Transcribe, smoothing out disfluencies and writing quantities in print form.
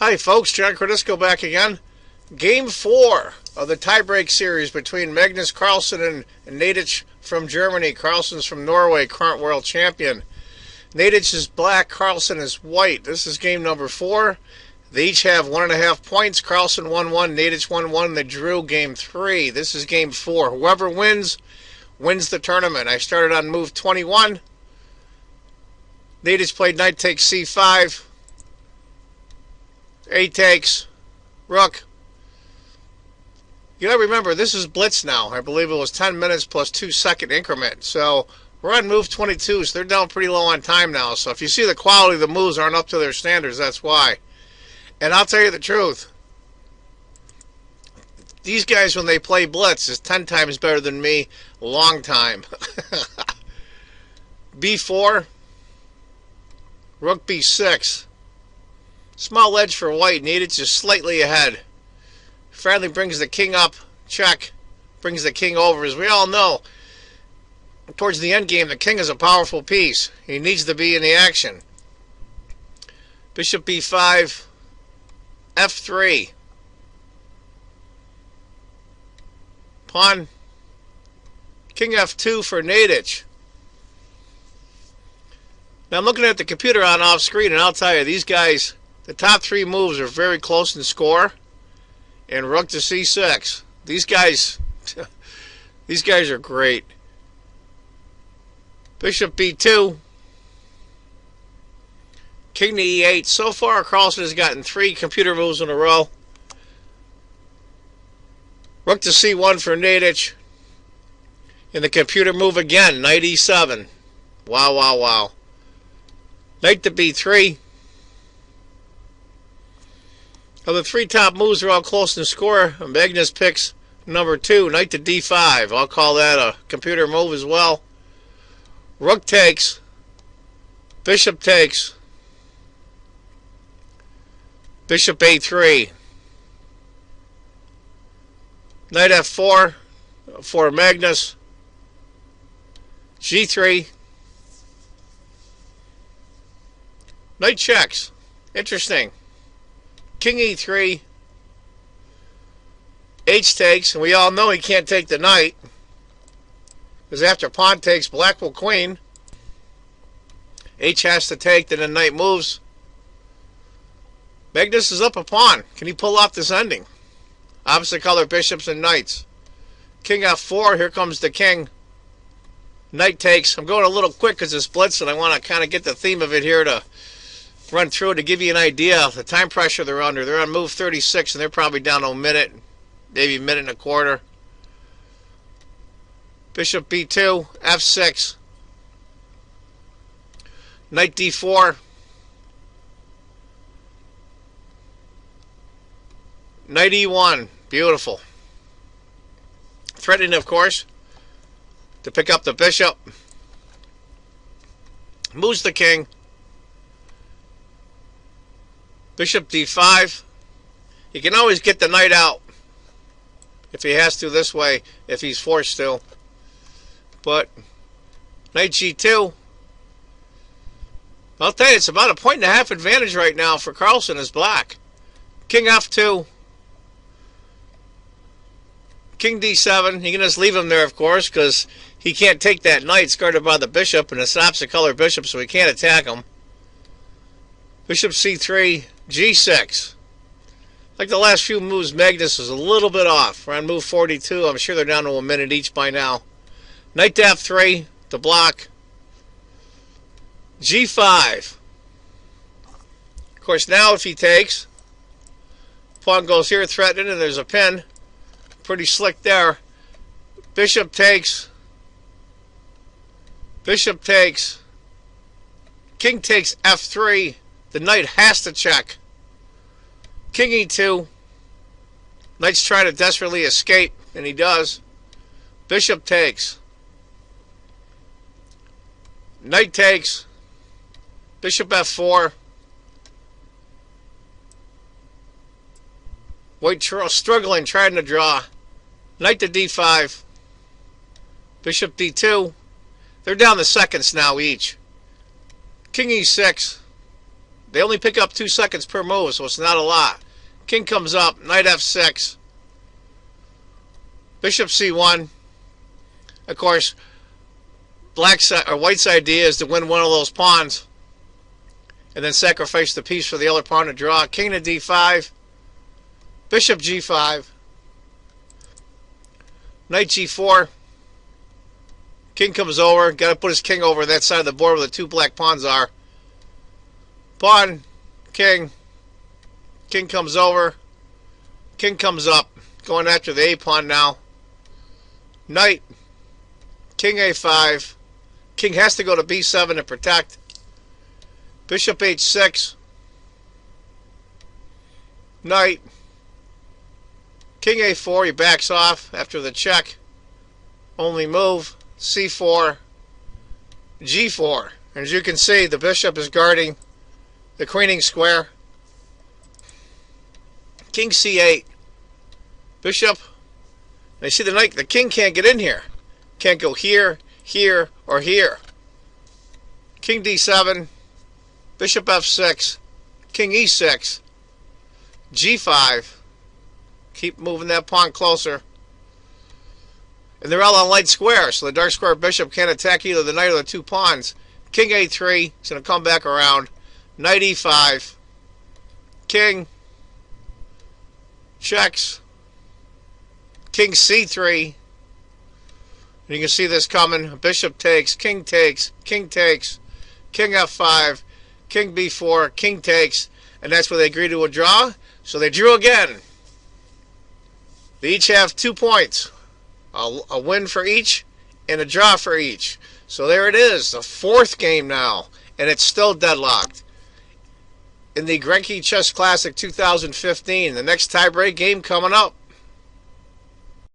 Hi folks, John Cordisco back again. Game 4 of the tiebreak series between Naiditsch-Carlsen and Naiditsch from Germany. Carlsen's from Norway, current world champion. Naiditsch is black, Carlsen is white. This is game number 4. They each have 1.5 points. Carlsen won 1, Naiditsch won 1. They drew game 3. This is game 4. Whoever wins the tournament. I started on move 21. Naiditsch played knight takes c5. 8 takes, rook. You gotta remember, this is blitz now. I believe it was 10 minutes plus 2-second increment. So we're on move 22, so they're down pretty low on time now. So if you see the quality of the moves aren't up to their standards, that's why. And I'll tell you the truth. These guys, when they play blitz, is 10 times better than me. Long time. B4. Rook B6. Small edge for white. Naiditsch is slightly ahead. Friendly brings the king up. Check. Brings the king over. As we all know, towards the end game, the king is a powerful piece. He needs to be in the action. Bishop b5. f3. Pawn. King f2 for Naiditsch. Now I'm looking at the computer on off screen, and I'll tell you, these guys, the top 3 moves are very close in score. And rook to c6. These guys are great. Bishop b2. King to e8. So far, Carlsen has gotten 3 computer moves in a row. Rook to c1 for Naiditsch. And the computer move again, knight e7. Wow, wow, wow. Knight to b3. Now the 3 top moves are all close in score. Magnus picks number 2, knight to d5. I'll call that a computer move as well. Rook takes. Bishop takes. Bishop a3. Knight f4 for Magnus. g3. Knight checks. Interesting. King e3. H takes, and we all know he can't take the knight, because after pawn takes, black will queen. H has to take, then the knight moves. Magnus is up a pawn. Can he pull off this ending? Opposite color bishops and knights. King f4, here comes the king. Knight takes. I'm going a little quick because it's blitz, and I want to kind of get the theme of it here to run through it to give you an idea of the time pressure they're under. They're on move 36, and they're probably down to a minute, maybe a minute and a quarter. Bishop b2, f6. Knight d4. Knight e1. Beautiful. Threatening, of course, to pick up the bishop. Moves the king. Bishop d5. He can always get the knight out if he has to this way, if he's forced to. But knight g2. I'll tell you, it's about a 1.5 advantage right now for Carlsen as black. King f2. King d7. You can just leave him there, of course, because he can't take that knight. It's guarded by the bishop, and it's an opposite color bishop, so he can't attack him. Bishop c3. g6. Like the last few moves, Magnus was a little bit off. We're on move 42. I'm sure they're down to a minute each by now. Knight to f3 to block. g5. Of course, now if he takes, pawn goes here threatening, and there's a pin. Pretty slick there. Bishop takes. Bishop takes. King takes f3. The knight has to check. King e2. Knight's trying to desperately escape, and he does. Bishop takes. Knight takes. Bishop f4. White struggling, trying to draw. Knight to d5. Bishop d2. They're down to seconds now each. King e6. They only pick up 2 seconds per move, so it's not a lot. King comes up, knight f6, bishop c1. Of course, white's idea is to win one of those pawns and then sacrifice the piece for the other pawn to draw. King to d5, bishop g5, knight g4. King comes over. Got to put his king over that side of the board where the 2 black pawns are. Pawn, king. King comes over. King comes up. Going after the a pawn now. Knight. King a5. King has to go to b7 to protect. Bishop h6. Knight. King a4. He backs off after the check. Only move. c4. g4. As you can see, the bishop is guarding the queening square. King c8. Bishop. And you see the knight, the king can't get in here. Can't go here, here, or here. King d7. Bishop f6. King e6. g5. Keep moving that pawn closer. And they're all on light square, so the dark square bishop can't attack either the knight or the 2 pawns. King a3. He's going to come back around. Knight e5. King. Checks. King c3. And you can see this coming. Bishop takes. King takes. King takes. King f5. King b4. King takes. And that's where they agree to a draw. So they drew again. They each have 2 points. A win for each and a draw for each. So there it is, the 4th game now, and it's still deadlocked. In the Grenke Chess Classic 2015, the next tiebreak game coming up.